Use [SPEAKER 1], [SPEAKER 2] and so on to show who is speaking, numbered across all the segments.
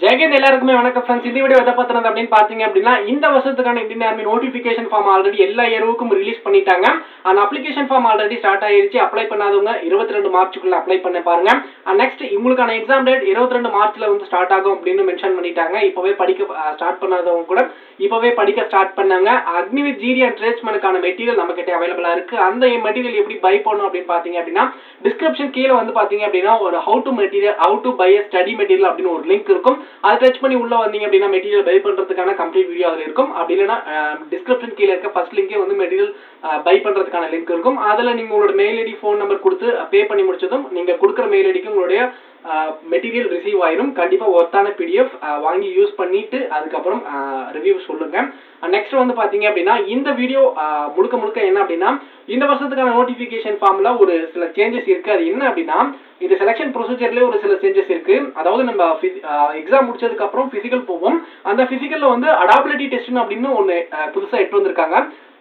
[SPEAKER 1] ஜெயகேந்த் எல்லாருக்குமே வணக்கம் ஃப்ரெண்ட்ஸ். இந்த வீடியோ எதை பத்தினது அப்படின்னு பாத்தீங்க அப்படின்னா, இந்த வருஷத்துக்கான Indian army notification form already எல்லா இயருக்கும் ரிலீஸ் பண்ணிட்டாங்க. அந்த அப்ளிகேஷன் ஃபார்ம் ஆல்ரெடி ஸ்டார்ட் ஆயிருச்சு. அப்ளை பண்ணாதவங்க 22 மார்ச்சுக்குள்ள அப்ளை பண்ண பாருங்க. நெக்ஸ்ட் உங்களுக்கான எக்ஸாம் டேட் 22 மார்ச்ல வந்து ஸ்டார்ட் ஆகும் அப்படின்னு மென்ஷன் பண்ணிட்டாங்க. இப்பவே படிக்க ஸ்டார்ட் பண்ணாதவங்க கூட இப்பவே படிக்க ஸ்டார்ட் பண்ணாங்க. அக்னிவித் ஜிடி அண்ட் ட்ரேட்ஸ்மேனுக்கான மெட்டீரியல் நம்ம கிட்ட அவைலபிளா இருக்கு. அந்த மெட்டீரியல் எப்படி பை பண்ணணும் அப்படின்னு பாத்தீங்க அப்படின்னா, டிஸ்கிரிப்ஷன் கீழே வந்து பாத்தீங்க அப்படின்னா ஒரு how to buy study material அப்படின்னு ஒரு லிங்க் இருக்கும். அதை டச் பண்ணி உள்ள வந்தீங்க அப்படின்னா மெட்டீரியல் பை பண்றதுக்கான கம்ப்ளீட் வீடியோ அதில் இருக்கும். அப்படி இல்லைன்னா டிஸ்கிரிப்ஷன் கீழே இருக்க ஃபர்ஸ்ட் லிங்கே வந்து மெட்டீரியல் பை பண்றதுக்கான லிங்க் இருக்கும். அதில் நீங்க உங்களோட மெயில் ஐடி ஃபோன் நம்பர் கொடுத்து பே பண்ணி முடிச்சதும் நீங்க கொடுக்குற மெயில் ஐடிக்கு உங்களுடைய மெட்டீரியல் ரிசீவ் ஆயிரும். கண்டிப்பா ஒர்த்தான பிடிஎஃப் வாங்கி யூஸ் பண்ணிட்டு அதுக்கப்புறம் ரிவ்யூ சொல்லுங்க. நெக்ஸ்ட் வந்து பாத்தீங்க அப்படின்னா இந்த வீடியோ முழுக்க முழுக்க என்ன அப்படின்னா, இந்த வருஷத்துக்கான நோட்டிபிகேஷன் ஃபார்ம்ல ஒரு சில சேஞ்சஸ் இருக்கு. அது என்ன அப்படின்னா, இது செலக்ஷன் ப்ரொசீஜர்லேயே ஒரு சில சேஞ்சஸ் இருக்கு. அதாவது நம்ம எக்ஸாம் முடிச்சதுக்கு அப்புறம் பிசிக்கல் போவோம். அந்த பிசிக்கல்ல வந்து அடாபிலிட்டி டெஸ்ட் அப்படின்னு ஒன்று புதுசாக எட்டு வந்திருக்காங்க.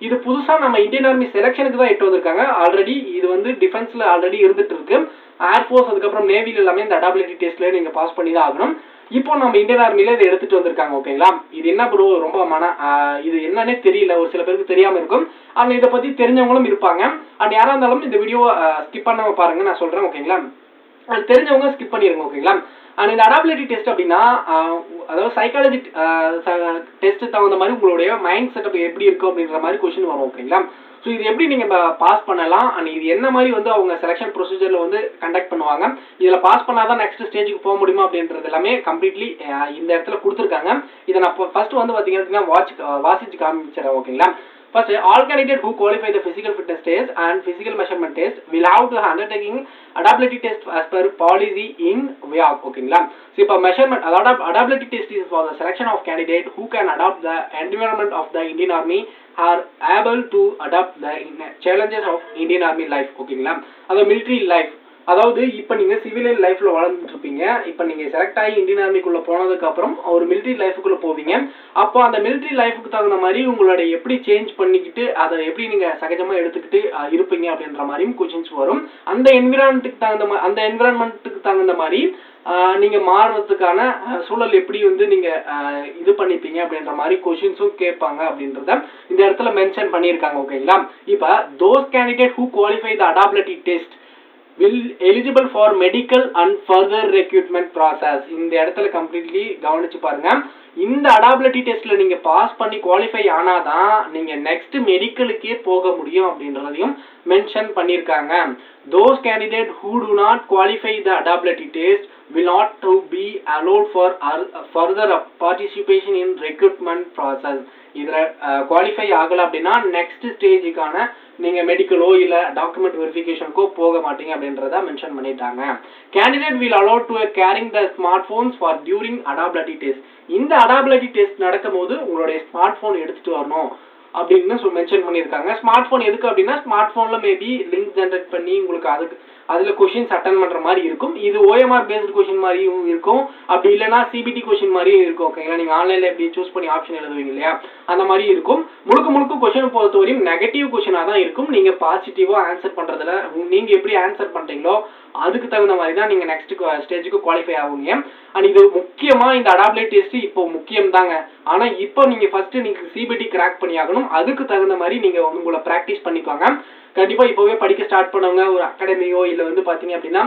[SPEAKER 1] இது புதுசா நம்ம இந்தியன் ஆர்மி செலக்ஷனுக்கு தான் எட்டு வந்திருக்காங்க. ஆல்ரெடி இது வந்து டிஃபென்ஸ்ல ஆல்ரெடி இருந்துட்டு இருக்கு. ஏர்ஃபோர்ஸ் அதுக்கப்புறம் நேவில எல்லாமே இந்த அடாபிலிட்டி டெஸ்ட்ல நீங்க பாஸ் பண்ணி தான் ஆகணும். இப்போ நம்ம இந்தியன் ஆர்மியில இதை எடுத்துட்டு வந்திருக்காங்க. ஓகேங்களா, இது என்ன ப்ரோ ரொம்ப இது என்னன்னே தெரியல, ஒரு சில பேருக்கு தெரியாம இருக்கும். ஆனால் இதை பத்தி தெரிஞ்சவங்களும் இருப்பாங்க. அண்ட் யாரா இருந்தாலும் இந்த வீடியோ ஸ்கிப் பண்ணாம பாருங்க, நான் சொல்றேன். ஓகேங்களா, தெரிஞ்சவங்க ஸ்கிப் பண்ணிருங்க. ஓகேங்களா, அண்ட் இந்த அடாபிலிட்டி டெஸ்ட் அப்படின்னா அதாவது சைக்காலஜி டெஸ்ட் தகுந்த மாதிரி உங்களுடைய மைண்ட் செட்டப் எப்படி இருக்கும் அப்படின்ற மாதிரி கொஸ்டின் வரும். ஓகேங்களா, ஸோ இது எப்படி நீங்க பாஸ் பண்ணலாம், அண்ட் இது என்ன மாதிரி வந்து அவங்க செலக்ஷன் ப்ரொசீஜர்ல வந்து கண்டக்ட் பண்ணுவாங்க, இதுல பாஸ் பண்ணாதான் நெக்ஸ்ட் ஸ்டேஜுக்கு போக முடியுமா அப்படின்றது எல்லாமே கம்ப்ளீட்லி இந்த இடத்துல கொடுத்துருக்காங்க. இதை நான் ஃபர்ஸ்ட் வந்து பாத்தீங்க அப்படின்னா வாசிச்சு காமிச்சிடறேன். ஓகேங்களா, first, all candidates who qualify the physical fitness test and physical measurement test will have to undertaking adaptability test as per policy in VIAC. ஓகேங்களா, so இப்போ measurement adaptability test is for the selection of candidate who can adapt the environment of the Indian Army are able to adapt the challenges of Indian Army life. ஓகேங்களா, அது military life. அதாவது இப்போ நீங்க civilian லைஃப்ல வளர்ந்துட்டு இருப்பீங்க. இப்போ நீங்க செலக்ட் ஆகி இந்தியன் ஆர்மிக்குள்ள போனதுக்கு அப்புறம் ஒரு மிலிட்டரி லைஃபுக்குள்ள போவீங்க. அப்போ அந்த மிலிட்டரி லைஃபுக்கு தகுந்த மாதிரி உங்களோட எப்படி சேஞ்ச் பண்ணிக்கிட்டு அதை எப்படி நீங்க சகஜமா எடுத்துக்கிட்டு இருப்பீங்க அப்படின்ற மாதிரியும் கொஸ்டின்ஸ் வரும். அந்த என்விரான்மெண்ட்டுக்கு தகுந்த மாதிரி நீங்க மாறுறதுக்கான சூழல் எப்படி வந்து நீங்க இது பண்ணிப்பீங்க அப்படின்ற மாதிரி கொஸ்டின்ஸும் கேட்பாங்க அப்படின்றத இந்த இடத்துல மென்ஷன் பண்ணியிருக்காங்க. ஓகேங்களா, இப்போ those candidate who qualify the adaptability test will eligible for medical and further recruitment process. இந்த இடத்துல கம்ப்ளீட்லி கவனிச்சு பாருங்க. இந்த அடாபிலிட்டி டெஸ்ட்ல நீங்க பாஸ் பண்ணி குவாலிஃபை ஆனாதான் நீங்க நெக்ஸ்ட் மெடிக்கலுக்கே போக முடியும் அப்படின்றதையும் மென்ஷன் பண்ணியிருக்காங்க. those candidates who do not qualify the adaptability test will not to be allowed for further participation in recruitment process. இதுல குவாலிஃபை ஆகல அப்படின்னா நெக்ஸ்ட் ஸ்டேஜுக்கான நீங்க மெடிக்கலோ இல்ல டாக்குமெண்ட் வெரிஃபிகேஷனுக்கோ போக மாட்டீங்க அப்படின்றத மென்ஷன் பண்ணிட்டாங்க. Candidate will allow to carrying the smart phones for during adaptability test. இந்த அடாபிலிட்டி டெஸ்ட் நடக்கும் போது உங்களுடைய ஸ்மார்ட் போன் எடுத்துட்டு வரணும் அப்படின்னு மென்ஷன் பண்ணியிருக்காங்க. ஸ்மார்ட் போன் எதுக்கு அப்படின்னா, ஸ்மார்ட் போன்ல மேபி லிங்க் ஜென்ரேட் பண்ணி உங்களுக்கு அதுல கொஸ்டின்ஸ் அட்டன் பண்ற மாதிரி இருக்கும். இது ஓஎம்ஆர் பேஸ்ட் கொஸ்டின் மாதிரியும் இருக்கும், அப்படி இல்லைன்னா சிபிடி கொஸ்டின் மாதிரியும் இருக்கும். ஓகேங்களா, நீங்க ஆன்லைன்ல எப்படி சூஸ் பண்ணி ஆப்ஷன் எழுதுவீங்க இல்லையா, அந்த மாதிரி இருக்கும். முழுக்க கொஸ்டின் பொறுத்தவரையும் நெகட்டிவ் கொஸ்டினா தான் இருக்கும். நீங்க பாசிட்டிவா ஆன்சர் பண்றதுல நீங்க எப்படி ஆன்சர் பண்றீங்களோ அதுக்கு தகுந்த மாதிரி தான் நீங்க நெக்ஸ்ட் ஸ்டேஜுக்கு குவாலிஃபை ஆகுங்க. அண்ட் இது முக்கியமா இந்த அடாபிலிட்டி டெஸ்ட் இப்போ முக்கியம் தாங்க. ஆனா இப்போ நீங்க ஃபர்ஸ்ட் நீங்க சிபிடி கிராக் பண்ணி ஆகணும். அதுக்கு தகுந்த மாதிரி நீங்க உங்களை பிராக்டிஸ் பண்ணிக்கோங்க. கண்டிப்பா இப்பவே படிக்க ஸ்டார்ட் பண்ணவங்க ஒரு அகாடமியோ இல்ல வந்து பாத்தீங்க அப்படின்னா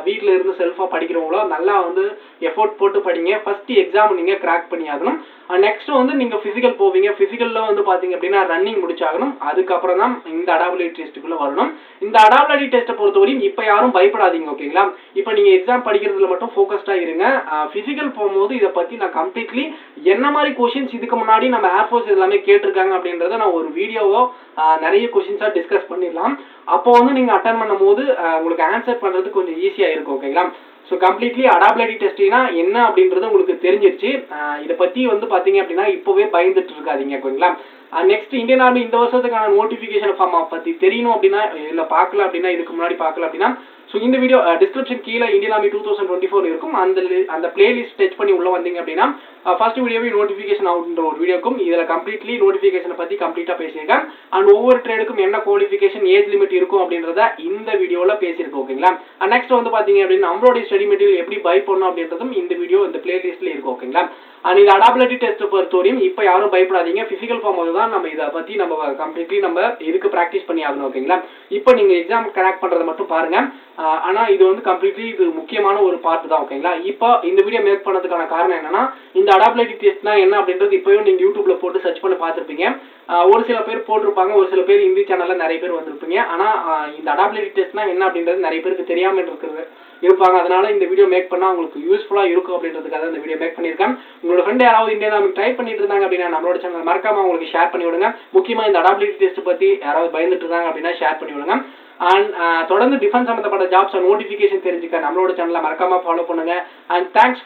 [SPEAKER 1] வீட்டுல இருந்து செல்ஃபா படிக்கிறவங்களோ நல்லா வந்து எஃபோர்ட் போட்டு படிங்க. ஃபர்ஸ்ட் எக்ஸாம் நீங்க கிராக் பண்ணி ஆகணும். நெக்ஸ்ட் வந்து நீங்க பிசிக்கல் போவீங்க. பிசிக்கல்ல வந்து பாத்தீங்க அப்படின்னா ரன்னிங் முடிச்சாகணும். அதுக்கப்புறம் தான் இந்த அடாபிலிட்டி டெஸ்ட்டுக்குள்ள வரணும். இந்த அடாபிலிட்டி டெஸ்ட்டை பொறுத்தவரையும் இப்ப யாரும் பயப்படாதீங்க. ஓகேங்களா, இப்ப நீங்க எக்ஸாம் படிக்கிறதுல மட்டும் ஃபோக்கஸ்டா இருங்க. பிசிக்கல் போகும்போது இதை பத்தி நான் கம்ப்ளீட்லி என்ன மாதிரி கொஸ்டின்ஸ் இதுக்கு முன்னாடி நம்ம ஏர்ஃபோர்ஸ் எல்லாமே கேட்டிருக்காங்க அப்படின்றத நான் ஒரு வீடியோவோ நிறைய கொஸ்டின்ஸா டிஸ்கஸ் பண்ணிடலாம். அப்போ வந்து நீங்க அட்டன் பண்ணும் போது உங்களுக்கு ஆன்சர் பண்றது கொஞ்சம் ஈஸியா இருக்கும். ஓகேங்களா, ஸோ கம்ப்ளீட்லி அடாபிலிட்டி டெஸ்ட்னா என்ன அப்படின்றது உங்களுக்கு தெரிஞ்சிருச்சு. இதை பத்தி வந்து பாத்தீங்க அப்படின்னா இப்பவே பயந்துட்டு இருக்காதீங்க. ஓகேங்களா, நெக்ஸ்ட் இந்தியன் ஆர்மி இந்த வருஷத்துக்கான நோட்டிபிகேஷன் ஃபார்ம் பத்தி தெரியணும் அப்படின்னா இல்ல பார்க்கல அப்படின்னா இதுக்கு முன்னாடி பார்க்கல அப்படின்னா ஸோ இந்த வீடியோ டிஸ்கிரிப்ஷன் கீழே இந்தியன் ஆர்மி 2024 இருக்கும். அந்த பிளேலிஸ்ட் டச் பண்ணி உள்ள வந்தீங்க அப்படின்னா ஃபர்ஸ்ட் வீடியோவே நோட்டிஃபிகேஷன் ஆகுன்ற ஒரு வீடியோக்கும் இதில் கம்ப்ளீட்லி நோட்டிஃபிகேஷனை பற்றி கம்ப்ளீட்டாக பேசியிருக்கேன். அண்ட் ஒவ்வொரு ட்ரேடுக்கும் என்ன குவாலிஃபிகேஷன் ஏஜ் லிமிட் இருக்கும் அப்படின்றத இந்த வீடியோவில் பேசியிருக்கோம். ஓகேங்களா. அண்ட் நெக்ஸ்ட் வந்து பார்த்தீங்க அப்படின்னா நம்மளுடைய ஸ்டடி மெட்டீரியல் எப்படி பை பண்ணணும் அப்படின்றதும் இந்த வீடியோ இந்த பிளேலிஸ்ட்டில் இருக்கும். ஓகேங்களா. அண்ட் இந்த அடாபிலிட்டி டெஸ்ட் பொறுத்தவரையும் இப்போ யாரும் பயப்படாதீங்க. ஃபிசிக்கல் ஃபார்ம் தான் நம்ம இதை பற்றி நம்ம கம்ப்ளீட்லி நம்ம இதுக்கு ப்ராக்டிஸ் பண்ணி ஆகணும். ஓகேங்களா. இப்போ நீங்கள் எக்ஸாம் கிராக் பண்ணுறதை மட்டும் பாருங்க. ஆனால் இது வந்து கம்ப்ளீட்லி இது முக்கியமான ஒரு பார்ட் தான். ஓகேங்களா. இப்போ இந்த வீடியோ மேக் பண்ணதுக்கான காரணம் என்னன்னா இந்த அடாபிலிட்டி டெஸ்ட்னா என்ன அப்படின்றது இப்போயும் நீங்கள் யூடியூப்ல போட்டு சர்ச் பண்ணி பார்த்துருப்பீங்க. ஒரு சில பேர் போட்டிருப்பாங்க, ஒரு சில பேர் இந்தி சேனல்ல நிறைய பேர் வந்திருப்பீங்க. ஆனால் இந்த அடாபிலிட்டி டெஸ்ட்னா என்ன அப்படின்றது நிறைய பேருக்கு தெரியாமல் இருப்பாங்க. அதனால இந்த வீடியோ மேக் பண்ணா உங்களுக்கு யூஸ்ஃபுல்லா இருக்கும் அப்படின்றதுக்காக இந்த வீடியோ மேக் பண்ணியிருக்கேன். உங்களோட ஃப்ரெண்ட் யாராவது இந்தியன் ஆர்மி ட்ரை பண்ணிட்டு இருந்தாங்க அப்படின்னா நம்மளோட சேனல் மறக்காம உங்களுக்கு ஷேர் பண்ணி விடுங்க. முக்கியமா இந்த அடாபிலிட்டி டெஸ்ட் பத்தி யாராவது பயந்துட்டு இருந்தாங்க அப்படின்னா ஷேர் பண்ணி விடுங்க. அண்ட் தொடர்ந்து டிஃபென்ஸ் சம்பந்தப்பட்ட ஜாப்ஸ் நோட்டிஃபிகேஷன் தெரிஞ்சுக்க நம்மளோட சேனலை மறக்காம ஃபாலோ பண்ணுங்க. And thanks